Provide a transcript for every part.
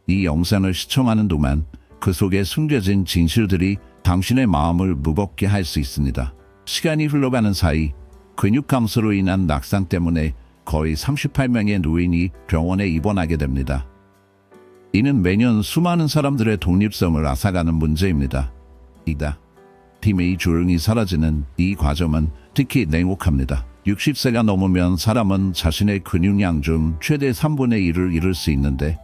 이 영상을 시청하는 동안 그 속에 숨겨진 진실들이 당신의 마음을 무겁게 할 수 있습니다. 시간이 흘러가는 사이 근육 감소로 인한 낙상 때문에 거의 38명의 노인이 병원에 입원하게 됩니다. 이는 매년 수많은 사람들의 독립성을 앗아가는 문제입니다. 팀이 조용히 사라지는 이 과정은 특히 냉혹합니다. 60세가 넘으면 사람은 자신의 근육량 중 최대 3분의 1을 잃을 수 있는데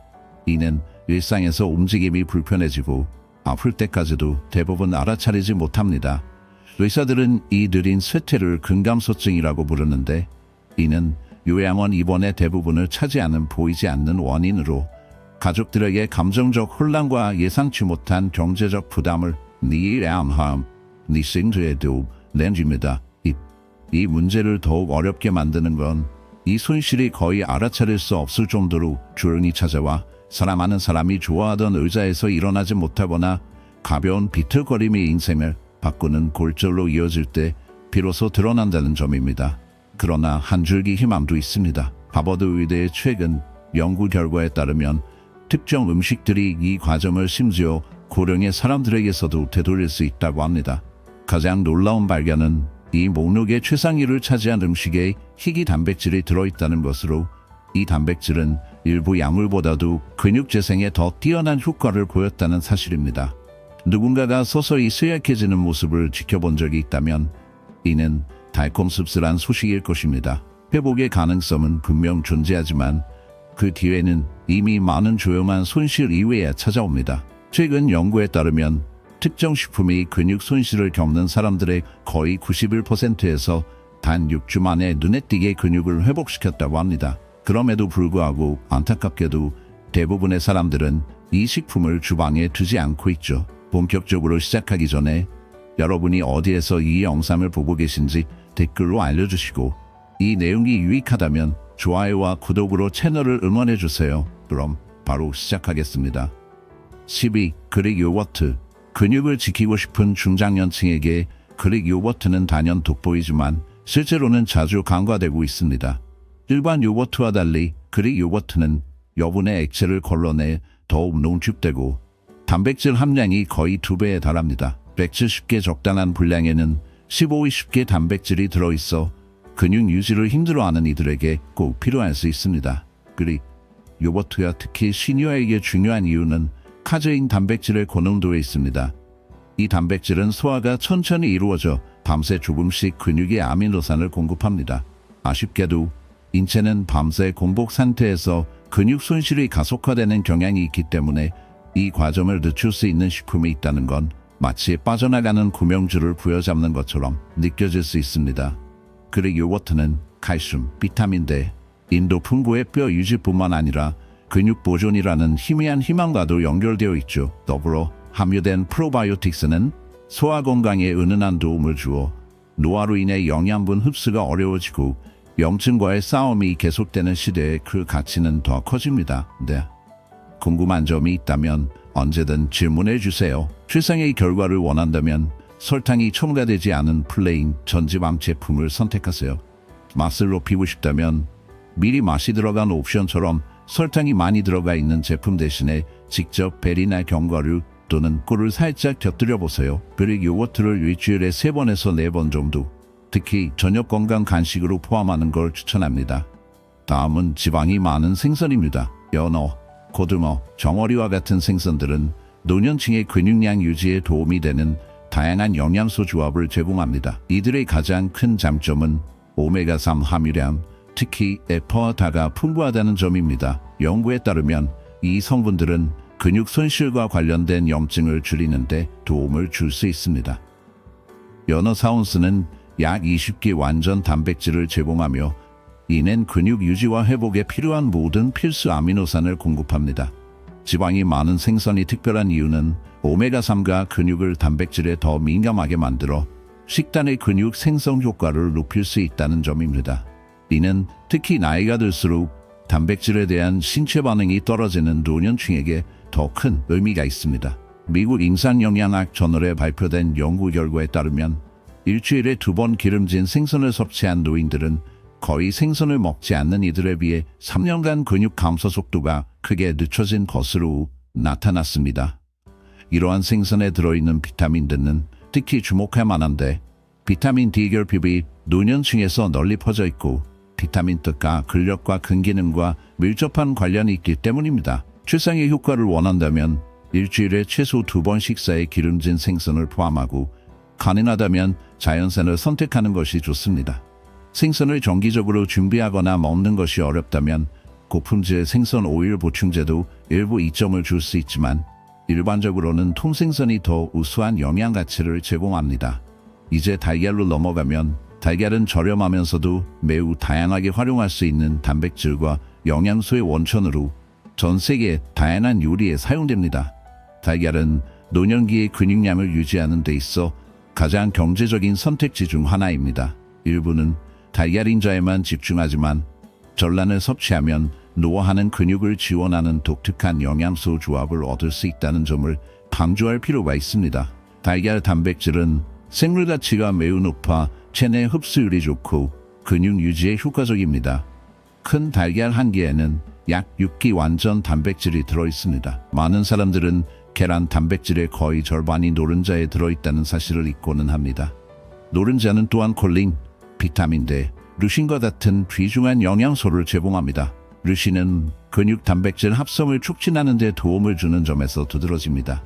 이는 일상에서 움직임이 불편해지고 아플 때까지도 대부분 알아차리지 못합니다. 의사들은 이 느린 쇠퇴를 근감소증이라고 부르는데 이는 요양원 입원의 대부분을 차지하는 보이지 않는 원인으로 가족들에게 감정적 혼란과 예상치 못한 경제적 부담을 니생도에도 낸집니다. 이 문제를 더욱 어렵게 만드는 건 이 손실이 거의 알아차릴 수 없을 정도로 조용히 찾아와 많은 사람이 좋아하던 의자에서 일어나지 못하거나 가벼운 비틀거림이 인생을 바꾸는 골절로 이어질 때 비로소 드러난다는 점입니다. 그러나 한 줄기 희망도 있습니다. 하버드 의대의 최근 연구 결과에 따르면 특정 음식들이 이 과정을 심지어 고령의 사람들에게서도 되돌릴 수 있다고 합니다. 가장 놀라운 발견은 이 목록의 최상위를 차지한 음식에 희귀 단백질이 들어있다는 것으로 이 단백질은 일부 약물보다도 근육 재생에 더 뛰어난 효과를 보였다는 사실입니다. 누군가가 서서히 쇠약해지는 모습을 지켜본 적이 있다면 이는 달콤 씁쓸한 소식일 것입니다. 회복의 가능성은 분명 존재하지만 그 뒤에는 이미 많은 조용한 손실 이외에 찾아옵니다. 최근 연구에 따르면 특정 식품이 근육 손실을 겪는 사람들의 거의 91%에서 단 6주 만에 눈에 띄게 근육을 회복시켰다고 합니다. 그럼에도 불구하고 안타깝게도 대부분의 사람들은 이 식품을 주방에 두지 않고 있죠. 본격적으로 시작하기 전에 여러분이 어디에서 이 영상을 보고 계신지 댓글로 알려주시고 이 내용이 유익하다면 좋아요와 구독으로 채널을 응원해주세요. 그럼 바로 시작하겠습니다. 12. 그릭 요거트. 근육을 지키고 싶은 중장년층에게 그릭 요거트는 단연 돋보이지만 실제로는 자주 간과되고 있습니다. 일반 요거트와 달리 그릭 요거트는 여분의 액체를 걸러내 더욱 농축되고 단백질 함량이 거의 2배에 달합니다. 170개 적당한 분량에는 15-20개 단백질이 들어있어 근육 유지를 힘들어하는 이들에게 꼭 필요할 수 있습니다. 그릭 요거트가 특히 시니어에게 중요한 이유는 카제인 단백질의 고농도에 있습니다. 이 단백질은 소화가 천천히 이루어져 밤새 조금씩 근육에 아미노산을 공급합니다. 아쉽게도 인체는 밤새 공복 상태에서 근육 손실이 가속화되는 경향이 있기 때문에 이 과정을 늦출 수 있는 식품이 있다는 건 마치 빠져나가는 구명줄을 부여잡는 것처럼 느껴질 수 있습니다. 그릭 요거트는 칼슘, 비타민 D, 인도 풍부의 뼈 유지뿐만 아니라 근육 보존이라는 희미한 희망과도 연결되어 있죠. 더불어 함유된 프로바이오틱스는 소화 건강에 은은한 도움을 주어 노화로 인해 영양분 흡수가 어려워지고 염증과의 싸움이 계속되는 시대에 그 가치는 더 커집니다. 궁금한 점이 있다면 언제든 질문해 주세요. 최상의 결과를 원한다면 설탕이 첨가되지 않은 플레인 전지방 제품을 선택하세요. 맛을 높이고 싶다면 미리 맛이 들어간 옵션처럼 설탕이 많이 들어가 있는 제품 대신에 직접 베리나 견과류 또는 꿀을 살짝 곁들여 보세요. 그릭 요거트를 일주일에 3번에서 4번 정도, 특히 저녁 건강 간식으로 포함하는 걸 추천합니다. 다음은 지방이 많은 생선입니다. 연어, 고등어, 정어리와 같은 생선들은 노년층의 근육량 유지에 도움이 되는 다양한 영양소 조합을 제공합니다. 이들의 가장 큰 장점은 오메가3 함유량, 특히 에퍼다가 풍부하다는 점입니다. 연구에 따르면 이 성분들은 근육 손실과 관련된 염증을 줄이는데 도움을 줄 수 있습니다. 연어 4온스는 약 20개 완전 단백질을 제공하며 이는 근육 유지와 회복에 필요한 모든 필수 아미노산을 공급합니다. 지방이 많은 생선이 특별한 이유는 오메가3가 근육을 단백질에 더 민감하게 만들어 식단의 근육 생성 효과를 높일 수 있다는 점입니다. 이는 특히 나이가 들수록 단백질에 대한 신체 반응이 떨어지는 노년층에게 더 큰 의미가 있습니다. 미국 임상영양학 저널에 발표된 연구 결과에 따르면 일주일에 2번 기름진 생선을 섭취한 노인들은 거의 생선을 먹지 않는 이들에 비해 3년간 근육 감소 속도가 크게 늦춰진 것으로 나타났습니다. 이러한 생선에 들어있는 비타민 D는 특히 주목할 만한데 비타민 D 결핍이 노년층에서 널리 퍼져 있고 비타민 D가 근력과 근기능과 밀접한 관련이 있기 때문입니다. 최상의 효과를 원한다면 일주일에 최소 2번 식사에 기름진 생선을 포함하고 가능하다면 자연산을 선택하는 것이 좋습니다. 생선을 정기적으로 준비하거나 먹는 것이 어렵다면 고품질 생선 오일 보충제도 일부 이점을 줄 수 있지만 일반적으로는 통생선이 더 우수한 영양 가치를 제공합니다. 이제 달걀로 넘어가면 달걀은 저렴하면서도 매우 다양하게 활용할 수 있는 단백질과 영양소의 원천으로 전 세계 다양한 요리에 사용됩니다. 달걀은 노년기의 근육량을 유지하는 데 있어 가장 경제적인 선택지 중 하나입니다. 일부는 달걀인자에만 집중하지만 전란을 섭취하면 노화하는 근육을 지원하는 독특한 영양소 조합을 얻을 수 있다는 점을 강조할 필요가 있습니다. 달걀 단백질은 생물 가치가 매우 높아 체내 흡수율이 좋고 근육 유지에 효과적입니다. 큰 달걀 한 개에는 약 6기 완전 단백질이 들어있습니다. 많은 사람들은 계란 단백질의 거의 절반이 노른자에 들어있다는 사실을 잊고는 합니다. 노른자는 또한 콜린, 비타민 D, 루신과 같은 귀중한 영양소를 제공합니다. 루신은 근육 단백질 합성을 촉진하는 데 도움을 주는 점에서 두드러집니다.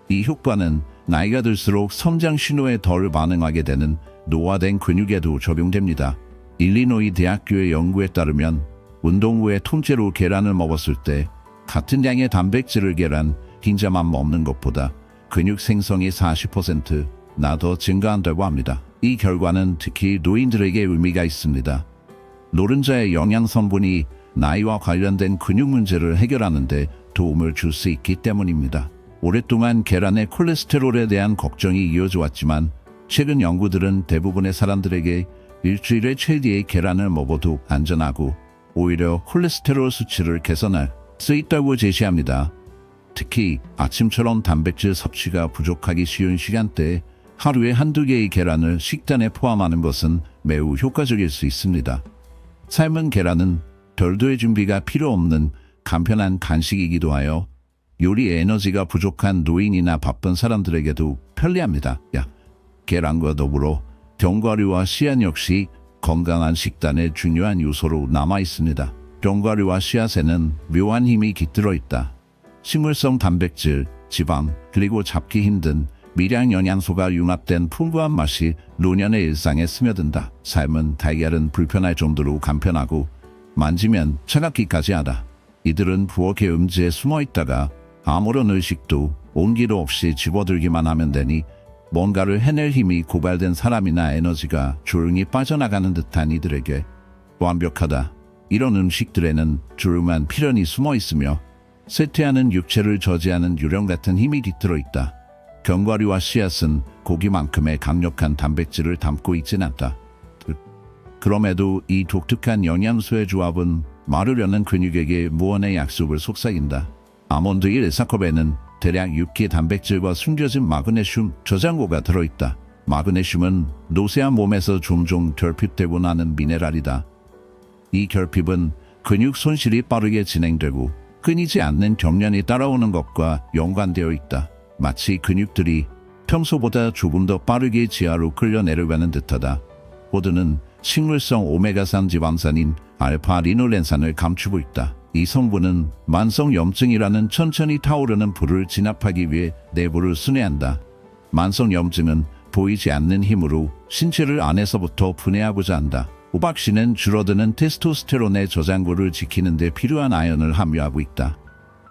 이 효과는 나이가 들수록 성장 신호에 덜 반응하게 되는 노화된 근육에도 적용됩니다. 일리노이 대학교의 연구에 따르면 운동 후에 통째로 계란을 먹었을 때 같은 양의 단백질을 계란 흰자만 먹는 것보다 근육 생성이 40%나 더 증가한다고 합니다. 이 결과는 특히 노인들에게 의미가 있습니다. 노른자의 영양 성분이 나이와 관련된 근육 문제를 해결하는 데 도움을 줄 수 있기 때문입니다. 오랫동안 계란의 콜레스테롤에 대한 걱정이 이어져 왔지만 최근 연구들은 대부분의 사람들에게 일주일에 최대의 계란을 먹어도 안전하고 오히려 콜레스테롤 수치를 개선할 수 있다고 제시합니다. 특히 아침처럼 단백질 섭취가 부족하기 쉬운 시간대에 하루에 한두 개의 계란을 식단에 포함하는 것은 매우 효과적일 수 있습니다. 삶은 계란은 별도의 준비가 필요 없는 간편한 간식이기도 하여 요리 에너지가 부족한 노인이나 바쁜 사람들에게도 편리합니다. 계란과 더불어 견과류와 씨앗 역시 건강한 식단의 중요한 요소로 남아 있습니다. 견과류와 씨앗에는 묘한 힘이 깃들어 있다. 식물성 단백질, 지방, 그리고 잡기 힘든 미량 영양소가 융합된 풍부한 맛이 노년의 일상에 스며든다. 삶은 달걀은 불편할 정도로 간편하고 만지면 차갑기까지 하다. 이들은 부엌의 음지에 숨어 있다가 아무런 의식도 온기도 없이 집어들기만 하면 되니 뭔가를 해낼 힘이 고갈된 사람이나 에너지가 조용히 빠져나가는 듯한 이들에게 완벽하다. 이런 음식들에는 조용한 필연이 숨어 있으며 쇠퇴하는 육체를 저지하는 유령 같은 힘이 깃들어 있다. 견과류와 씨앗은 고기만큼의 강력한 단백질을 담고 있진 않다. 그럼에도 이 독특한 영양소의 조합은 마르려는 근육에게 무언의 약속을 속삭인다. 아몬드 1사컵에는 대략 6개 단백질과 숨겨진 마그네슘 저장고가 들어있다. 마그네슘은 노쇠한 몸에서 종종 결핍되곤 하는 미네랄이다. 이 결핍은 근육 손실이 빠르게 진행되고 끊이지 않는 경련이 따라오는 것과 연관되어 있다. 마치 근육들이 평소보다 조금 더 빠르게 지하로 끌려 내려가는 듯하다. 보드는 식물성 오메가3 지방산인 알파-리놀렌산을 감추고 있다. 이 성분은 만성염증이라는 천천히 타오르는 불을 진압하기 위해 내부를 순회한다. 만성염증은 보이지 않는 힘으로 신체를 안에서부터 분해하고자 한다. 호박씨는 줄어드는 테스토스테론의 저장고를 지키는 데 필요한 아연을 함유하고 있다.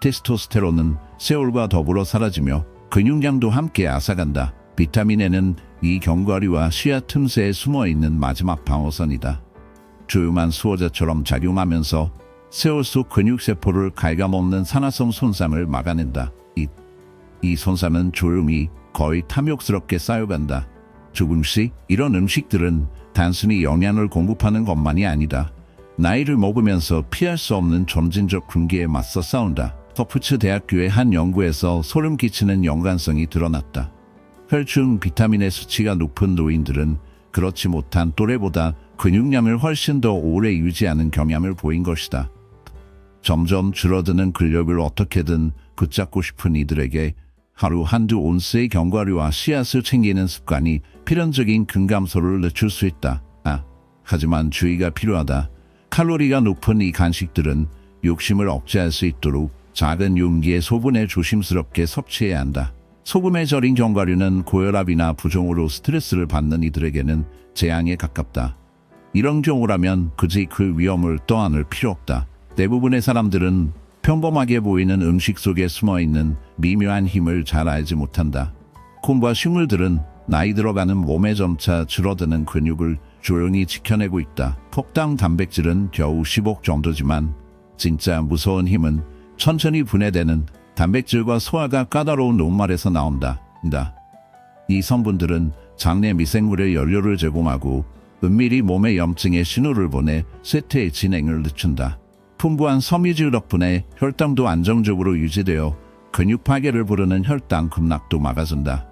테스토스테론은 세월과 더불어 사라지며 근육량도 함께 앗아간다. 비타민 N은 이 견과류와 씨앗 틈새에 숨어있는 마지막 방어선이다. 조용한 수호자처럼 작용하면서 세월 속 근육세포를 갉아먹는 산화성 손상을 막아낸다. 이 손상은 조용히 거의 탐욕스럽게 쌓여간다. 조금씩 이런 음식들은 단순히 영양을 공급하는 것만이 아니다. 나이를 먹으면서 피할 수 없는 점진적 붕괴에 맞서 싸운다. 터프츠 대학교의 한 연구에서 소름 끼치는 연관성이 드러났다. 혈중 비타민의 수치가 높은 노인들은 그렇지 못한 또래보다 근육량을 훨씬 더 오래 유지하는 경향을 보인 것이다. 점점 줄어드는 근력을 어떻게든 붙잡고 싶은 이들에게 하루 한두 온스의 견과류와 씨앗을 챙기는 습관이 필연적인 근감소를 늦출 수 있다. 하지만 주의가 필요하다. 칼로리가 높은 이 간식들은 욕심을 억제할 수 있도록 작은 용기의 소분에 조심스럽게 섭취해야 한다. 소금에 절인 견과류는 고혈압이나 부종으로 스트레스를 받는 이들에게는 재앙에 가깝다. 이런 경우라면 굳이 그 위험을 떠안을 필요 없다. 대부분의 사람들은 평범하게 보이는 음식 속에 숨어있는 미묘한 힘을 잘 알지 못한다. 콩과 식물들은 나이 들어가는 몸에 점차 줄어드는 근육을 조용히 지켜내고 있다. 폭당 단백질은 겨우 10억 정도지만 진짜 무서운 힘은 천천히 분해되는 단백질과 소화가 까다로운 녹말에서 나온다. 이 성분들은 장내 미생물의 연료를 제공하고 은밀히 몸의 염증에 신호를 보내 쇠퇴의 진행을 늦춘다. 풍부한 섬유질 덕분에 혈당도 안정적으로 유지되어 근육 파괴를 부르는 혈당 급락도 막아준다.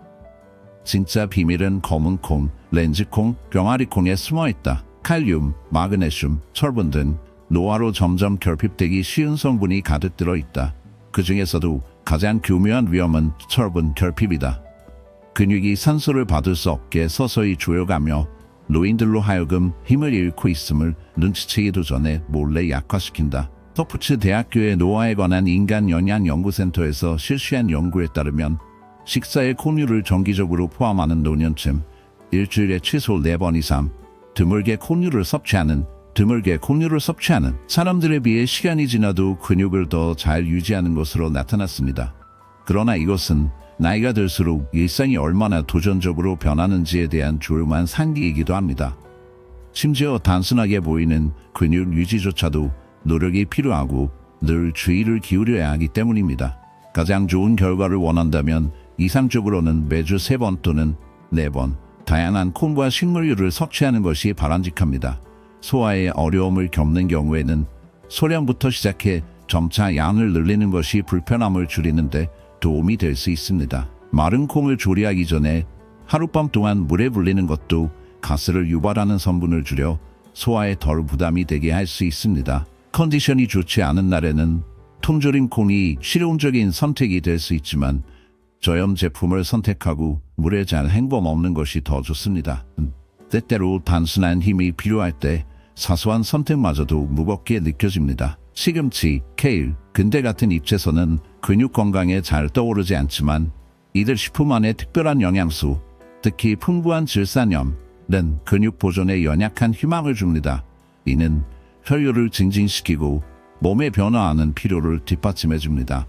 진짜 비밀은 검은 콩, 렌즈콩, 병아리콩에 숨어있다. 칼륨, 마그네슘, 철분 등 노화로 점점 결핍되기 쉬운 성분이 가득 들어있다. 그 중에서도 가장 교묘한 위험은 철분 결핍이다. 근육이 산소를 받을 수 없게 서서히 조여가며 노인들로 하여금 힘을 잃고 있음을 눈치채기도 전에 몰래 약화시킨다. 터프츠 대학교의 노화에 관한 인간 영양 연구센터에서 실시한 연구에 따르면 식사에 콩류를 정기적으로 포함하는 노년층, 일주일에 최소 4번 이상 드물게 콩류를 섭취하는 사람들에 비해 시간이 지나도 근육을 더 잘 유지하는 것으로 나타났습니다. 그러나 이것은 나이가 들수록 일상이 얼마나 도전적으로 변하는지에 대한 조용한 상기이기도 합니다. 심지어 단순하게 보이는 근육 유지조차도 노력이 필요하고 늘 주의를 기울여야 하기 때문입니다. 가장 좋은 결과를 원한다면 이상적으로는 매주 3번 또는 4번 다양한 콩과 식물류를 섭취하는 것이 바람직합니다. 소화에 어려움을 겪는 경우에는 소량부터 시작해 점차 양을 늘리는 것이 불편함을 줄이는 데 도움이 될 수 있습니다. 마른 콩을 조리하기 전에 하룻밤 동안 물에 불리는 것도 가스를 유발하는 성분을 줄여 소화에 덜 부담이 되게 할 수 있습니다. 컨디션이 좋지 않은 날에는 통조림 콩이 실용적인 선택이 될 수 있지만 저염 제품을 선택하고 물에 잘 헹궈 먹는 것이 더 좋습니다. 때때로 단순한 힘이 필요할 때 사소한 선택마저도 무겁게 느껴집니다. 시금치, 케일, 근대 같은 잎채소는 근육 건강에 잘 떠오르지 않지만 이들 식품 안에 특별한 영양소, 특히 풍부한 질산염은 근육 보존에 연약한 희망을 줍니다. 이는 혈류를 증진시키고 몸에 변화하는 필요를 뒷받침해 줍니다.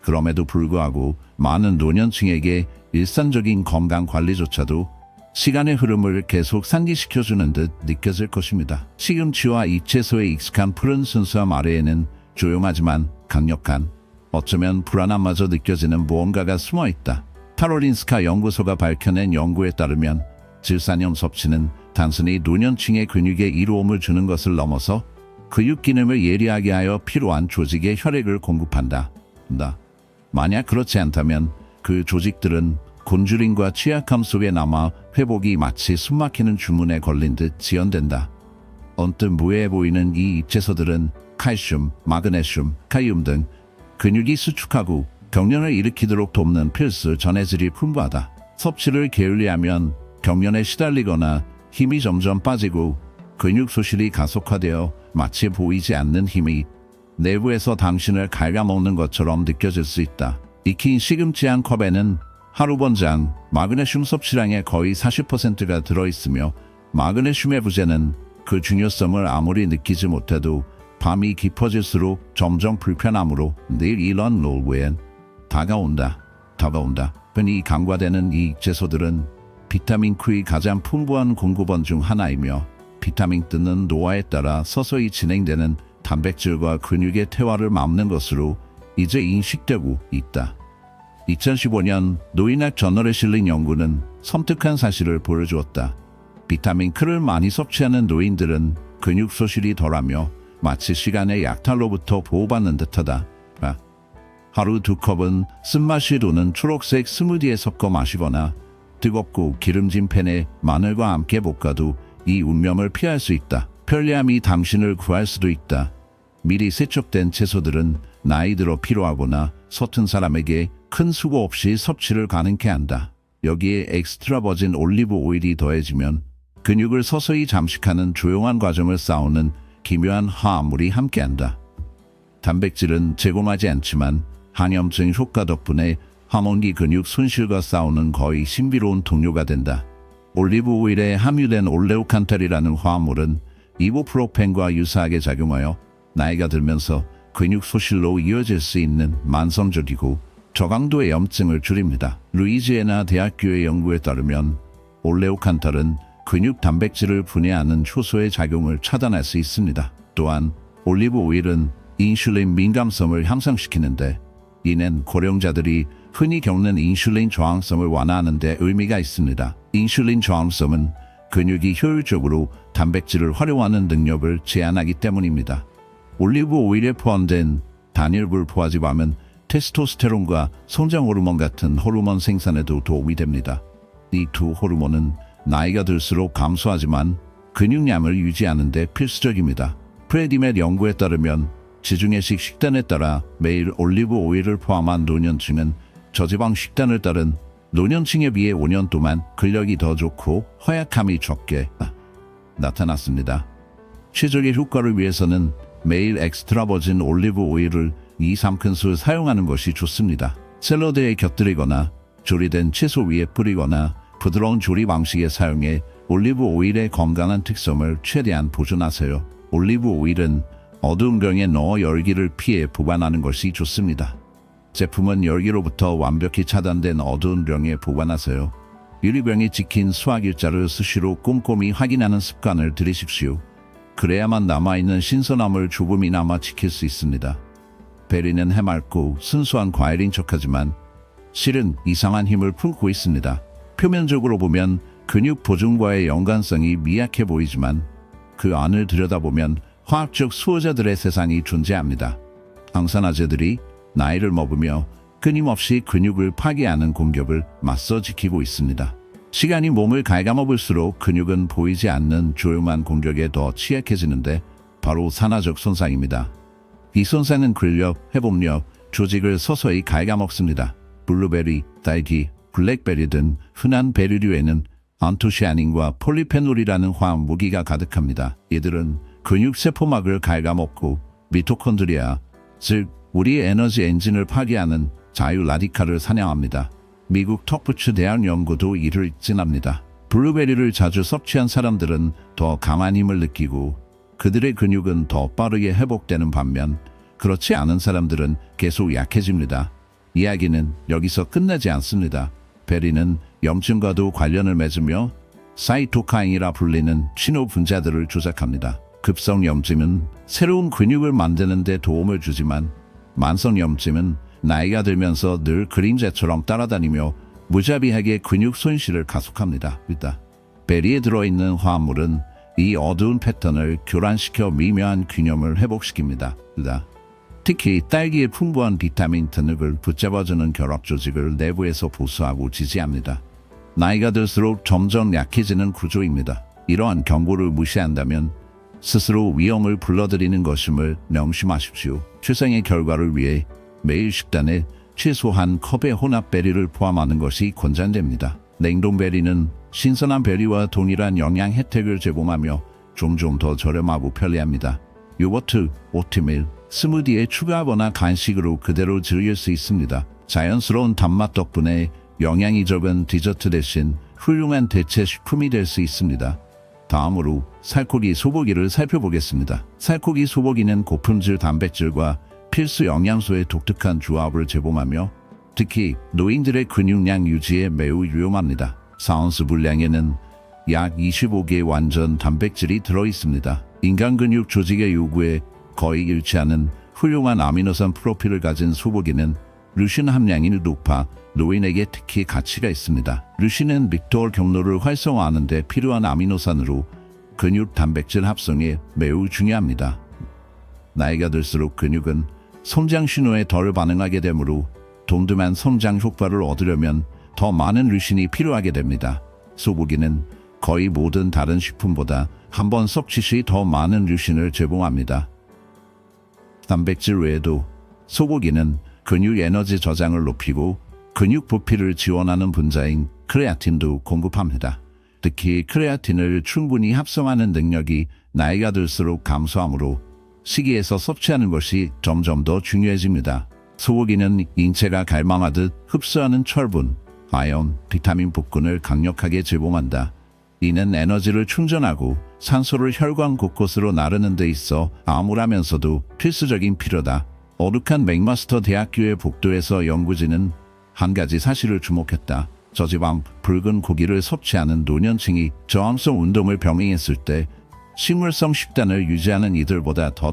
그럼에도 불구하고 많은 노년층에게 일상적인 건강 관리조차도 시간의 흐름을 계속 상기시켜주는 듯 느껴질 것입니다. 시금치와 잎채소의 익숙한 푸른 순수함 아래에는 조용하지만 강력한, 어쩌면 불안함마저 느껴지는 무언가가 숨어있다. 카롤린스카 연구소가 밝혀낸 연구에 따르면 질산염 섭취는 단순히 노년층의 근육에 이로움을 주는 것을 넘어서 근육 기능을 예리하게 하여 필요한 조직에 혈액을 공급한다. 만약 그렇지 않다면 그 조직들은 곤주림과 취약함 속에 남아 회복이 마치 숨막히는 주문에 걸린 듯 지연된다. 언뜻 무해해 보이는 이 잎채소들은 칼슘, 마그네슘, 칼륨 등 근육이 수축하고 경련을 일으키도록 돕는 필수 전해질이 풍부하다. 섭취를 게을리하면 경련에 시달리거나 힘이 점점 빠지고 근육 소실이 가속화되어 마치 보이지 않는 힘이 내부에서 당신을 갉아먹는 것처럼 느껴질 수 있다. 익힌 시금치 한 컵에는 하루 권장 마그네슘 섭취량의 거의 40%가 들어있으며 마그네슘의 부재는 그 중요성을 아무리 느끼지 못해도 밤이 깊어질수록 점점 불편함으로 늘 이런 노후엔 다가온다. 흔히 간과되는 이 잎채소들은 비타민 Q의 가장 풍부한 공급원 중 하나이며 비타민 D는 노화에 따라 서서히 진행되는 단백질과 근육의 퇴화를 막는 것으로 이제 인식되고 있다. 2015년 노인학 저널에 실린 연구는 섬뜩한 사실을 보여주었다. 비타민 K를 많이 섭취하는 노인들은 근육 소실이 덜하며 마치 시간의 약탈로부터 보호받는 듯하다. 하루 2컵은 쓴맛이 도는 초록색 스무디에 섞어 마시거나 뜨겁고 기름진 팬에 마늘과 함께 볶아도 이 운명을 피할 수 있다. 편리함이 당신을 구할 수도 있다. 미리 세척된 채소들은 나이 들어 필요하거나 서툰 사람에게 큰 수고 없이 섭취를 가능케 한다. 여기에 엑스트라 버진 올리브 오일이 더해지면 근육을 서서히 잠식하는 조용한 과정을 쌓는 기묘한 화합물이 함께한다. 단백질은 제공하지 않지만 항염증 효과 덕분에 하몽기 근육 손실과 싸우는 거의 신비로운 동료가 된다. 올리브 오일에 함유된 올레오칸탈이라는 화합물은 이부프로펜과 유사하게 작용하여 나이가 들면서 근육 소실로 이어질 수 있는 만성적이고 저강도의 염증을 줄입니다. 루이지애나 대학교의 연구에 따르면 올레오칸탈은 근육 단백질을 분해하는 효소의 작용을 차단할 수 있습니다. 또한 올리브 오일은 인슐린 민감성을 향상시키는데 이는 고령자들이 흔히 겪는 인슐린 저항성을 완화하는 데 의미가 있습니다. 인슐린 저항성은 근육이 효율적으로 단백질을 활용하는 능력을 제한하기 때문입니다. 올리브 오일에 포함된 단일불포화지밤은 테스토스테론과 성장 호르몬 같은 호르몬 생산에도 도움이 됩니다. 이 두 호르몬은 나이가 들수록 감소하지만 근육량을 유지하는 데 필수적입니다. 프레디멧 연구에 따르면 지중해식 식단에 따라 매일 올리브 오일을 포함한 노년층은 저지방 식단을 따른 노년층에 비해 5년 동안 근력이 더 좋고 허약함이 적게 나타났습니다. 최적의 효과를 위해서는 매일 엑스트라 버진 올리브 오일을 2-3큰술 사용하는 것이 좋습니다. 샐러드에 곁들이거나 조리된 채소 위에 뿌리거나 부드러운 조리 방식에 사용해 올리브 오일의 건강한 특성을 최대한 보존하세요. 올리브 오일은 어두운 병에 넣어 열기를 피해 보관하는 것이 좋습니다. 제품은 열기로부터 완벽히 차단된 어두운 병에 보관하세요. 유리병에 찍힌 수확일자를 수시로 꼼꼼히 확인하는 습관을 들이십시오. 그래야만 남아있는 신선함을 조금이나마 지킬 수 있습니다. 베리는 해맑고 순수한 과일인 척하지만 실은 이상한 힘을 품고 있습니다. 표면적으로 보면 근육 보존과의 연관성이 미약해 보이지만 그 안을 들여다보면 화학적 수호자들의 세상이 존재합니다. 항산화제들이 나이를 먹으며 끊임없이 근육을 파괴하는 공격을 맞서 지키고 있습니다. 시간이 몸을 갉아먹을수록 근육은 보이지 않는 조용한 공격에 더 취약해지는데 바로 산화적 손상입니다. 이 손상은 근력, 회복력, 조직을 서서히 갉아먹습니다. 블루베리, 딸기, 블랙베리 등 흔한 베리류에는 안토시아닌과 폴리페놀이라는 화학 무기가 가득합니다. 이들은 근육 세포막을 갉아먹고 미토콘드리아, 즉 우리의 에너지 엔진을 파괴하는 자유 라디칼을 사냥합니다. 미국 터프츠 대학 연구도 이를 입증합니다. 블루베리를 자주 섭취한 사람들은 더 강한 힘을 느끼고 그들의 근육은 더 빠르게 회복되는 반면 그렇지 않은 사람들은 계속 약해집니다. 이야기는 여기서 끝나지 않습니다. 베리는 염증과도 관련을 맺으며 사이토카인이라 불리는 신호 분자들을 조작합니다. 급성 염증은 새로운 근육을 만드는 데 도움을 주지만 만성 염증은 나이가 들면서 늘 그림자처럼 따라다니며 무자비하게 근육 손실을 가속합니다. 베리에 들어있는 화합물은 이 어두운 패턴을 교란시켜 미묘한 균형을 회복시킵니다. 특히 딸기의 풍부한 비타민 근육을 붙잡아주는 결합 조직을 내부에서 보수하고 지지합니다. 나이가 들수록 점점 약해지는 구조입니다. 이러한 경고를 무시한다면 스스로 위험을 불러들이는 것임을 명심하십시오. 최상의 결과를 위해 매일 식단에 최소한 컵의 혼합 베리를 포함하는 것이 권장됩니다. 냉동 베리는 신선한 베리와 동일한 영양 혜택을 제공하며 종종 더 저렴하고 편리합니다. 요거트, 오트밀, 스무디에 추가하거나 간식으로 그대로 즐길 수 있습니다. 자연스러운 단맛 덕분에 영양이 적은 디저트 대신 훌륭한 대체 식품이 될 수 있습니다. 다음으로 살코기 소고기를 살펴보겠습니다. 살코기 소고기는 고품질 단백질과 필수 영양소의 독특한 조합을 제공하며 특히 노인들의 근육량 유지에 매우 유용합니다. 4온스 분량에는 약 25개의 완전 단백질이 들어있습니다. 인간 근육 조직의 요구에 거의 일치하는 훌륭한 아미노산 프로필을 가진 소고기는 류신 함량이 높아 노인에게 특히 가치가 있습니다. 류신은 믹토올 경로를 활성화하는 데 필요한 아미노산으로 근육 단백질 합성에 매우 중요합니다. 나이가 들수록 근육은 성장 신호에 덜 반응하게 되므로 돔돔한 성장 효과를 얻으려면 더 많은 류신이 필요하게 됩니다. 소고기는 거의 모든 다른 식품보다 한 번 섭취 시 더 많은 류신을 제공합니다. 단백질 외에도 소고기는 근육 에너지 저장을 높이고 근육 부피를 지원하는 분자인 크레아틴도 공급합니다. 특히 크레아틴을 충분히 합성하는 능력이 나이가 들수록 감소하므로 식이에서 섭취하는 것이 점점 더 중요해집니다. 소고기는 인체가 갈망하듯 흡수하는 철분, 아연, 비타민 복근을 강력하게 제공한다. 이는 에너지를 충전하고 산소를 혈관 곳곳으로 나르는 데 있어 암울하면서도 필수적인 필요다. 어룩한 맥마스터 대학교의 복도에서 연구진은 한 가지 사실을 주목했다. 저지방, 붉은 고기를 섭취하는 노년층이 저항성 운동을 병행했을 때 식물성 식단을 유지하는 이들보다 더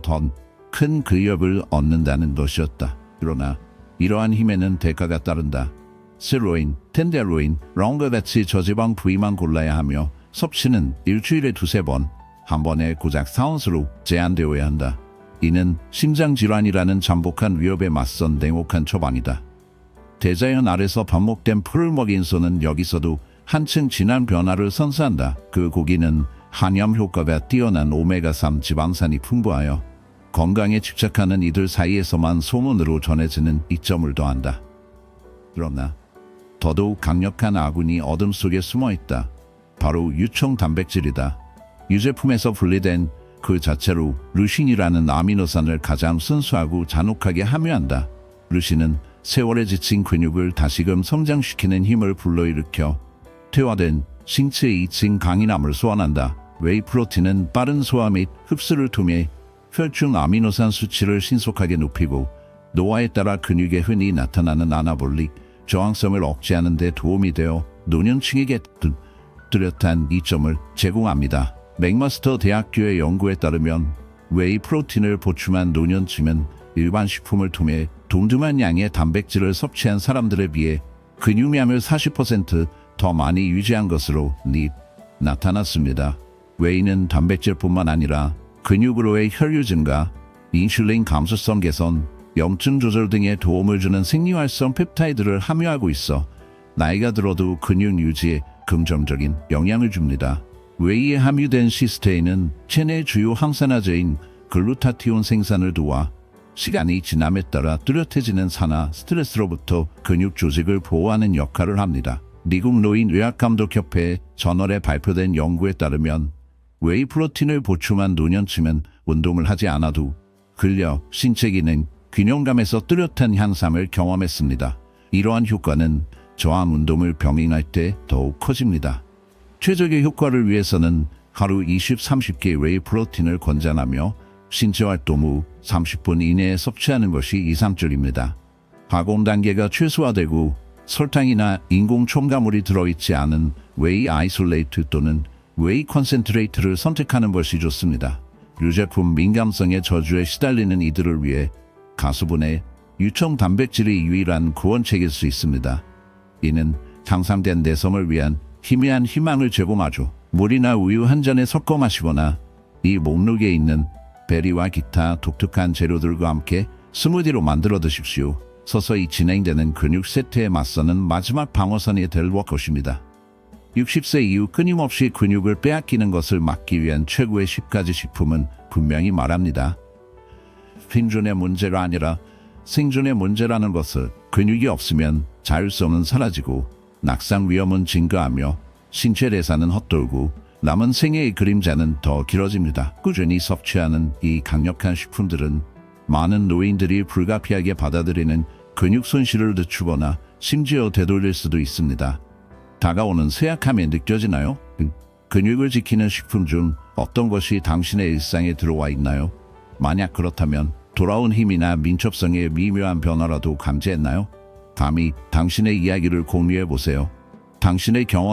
큰 근력을 얻는다는 것이었다. 그러나 이러한 힘에는 대가가 따른다. 시로인, 텐데로인, 롱과 같이 저지방 부위만 골라야 하며 섭취는 일주일에 2-3번, 한 번에 고작 4온수로 제한되어야 한다. 이는 심장질환이라는 잠복한 위협에 맞선 냉혹한 처방이다. 대자연 아래서 반목된 풀을 먹인 소는 여기서도 한층 진한 변화를 선사한다. 그 고기는 항염 효과가 뛰어난 오메가3 지방산이 풍부하여 건강에 집착하는 이들 사이에서만 소문으로 전해지는 이점을 더한다. 그러나 더더욱 강력한 아군이 어둠 속에 숨어있다. 바로 유청 단백질이다. 유제품에서 분리된 그 자체로 르신이라는 아미노산을 가장 순수하고 잔혹하게 함유한다. 르신은 세월에 지친 근육을 다시금 성장시키는 힘을 불러일으켜 퇴화된 신체의 2층 강인함을 소환한다. 웨이 프로틴은 빠른 소화 및 흡수를 통해 혈중 아미노산 수치를 신속하게 높이고 노화에 따라 근육에 흔히 나타나는 아나볼릭 저항성을 억제하는 데 도움이 되어 노년층에게 뚜렷한 이점을 제공합니다. 맥마스터 대학교의 연구에 따르면 웨이 프로틴을 보충한 노년층은 일반 식품을 통해 둔둔한 양의 단백질을 섭취한 사람들에 비해 근육량을 40% 많이 유지한 것으로 나타났습니다. 웨이는 단백질뿐만 아니라 근육으로의 혈류 증가, 인슐린 감수성 개선, 염증 조절 등에 도움을 주는 생리활성 펩타이드를 함유하고 있어 나이가 들어도 근육 유지에 긍정적인 영향을 줍니다. 웨이에 함유된 시스테인은 체내 주요 항산화제인 글루타티온 생산을 도와 시간이 지남에 따라 뚜렷해지는 산화 스트레스로부터 근육 조직을 보호하는 역할을 합니다. 미국 노인의학감독협회 저널에 발표된 연구에 따르면 웨이 프로틴을 보충한 노년층은 운동을 하지 않아도 근력, 신체 기능, 균형감에서 뚜렷한 향상을 경험했습니다. 이러한 효과는 저항 운동을 병행할 때 더욱 커집니다. 최적의 효과를 위해서는 하루 20-30개 웨이 프로틴을 권장하며 신체 활동 후 30분 이내에 섭취하는 것이 이상적입니다. 가공 단계가 최소화되고 설탕이나 인공 첨가물이 들어있지 않은 웨이 아이솔레이트 또는 웨이 컨센트레이트를 선택하는 것이 좋습니다. 유제품 민감성의 저주에 시달리는 이들을 위해 가수분해 유청 단백질이 유일한 구원책일 수 있습니다. 이는 향상된 내성을 위한 희미한 희망을 제공하죠. 물이나 우유 한 잔에 섞어 마시거나 이 목록에 있는 베리와 기타 독특한 재료들과 함께 스무디로 만들어 드십시오. 서서히 진행되는 근육 세트에 맞서는 마지막 방어선이 될 것입니다. 60세 이후 끊임없이 근육을 빼앗기는 것을 막기 위한 최고의 10가지 식품은 분명히 말합니다. 생존의 문제가 아니라 생존의 문제라는 것을 근육이 없으면 자율성은 사라지고 낙상 위험은 증가하며 신체 대사는 헛돌고 남은 생애의 그림자는 더 길어집니다. 꾸준히 섭취하는 이 강력한 식품들은 많은 노인들이 불가피하게 받아들이는 근육 손실을 늦추거나 심지어 되돌릴 수도 있습니다. 다가오는 쇠약함이 느껴지나요? 근육을 지키는 식품 중 어떤 것이 당신의 일상에 들어와 있나요? 만약 그렇다면 돌아온 힘이나 민첩성의 미묘한 변화라도 감지했나요? 감히 당신의 이야기를 공유해 보세요. 당신의 경험